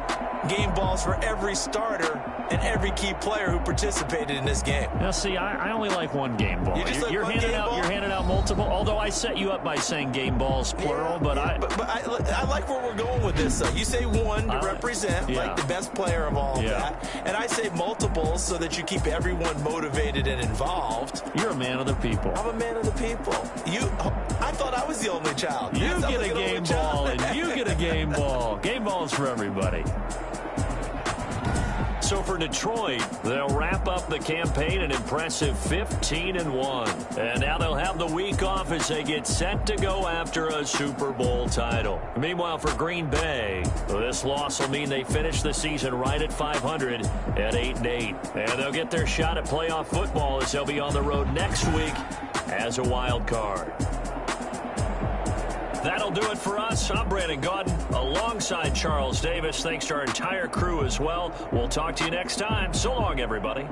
game balls for every starter and every key player who participated in this game. Now, see, I only like one game ball. You're handing out multiple, although I set you up by saying game balls, plural, but I like where we're going with this. You say one to represent, like the best player of all of that, and I say multiples so that you keep everyone motivated and involved. You're a man of the people. I'm a man of the people. I thought I was the only child. You get a game ball, and you get a game ball. Game balls for everybody. So for Detroit, they'll wrap up the campaign an impressive 15-1. And now they'll have the week off as they get set to go after a Super Bowl title. Meanwhile, for Green Bay, this loss will mean they finish the season right at 500 at 8-8. And they'll get their shot at playoff football as they'll be on the road next week as a wild card. That'll do it for us. I'm Brandon Gaudin alongside Charles Davis. Thanks to our entire crew as well. We'll talk to you next time. So long, everybody.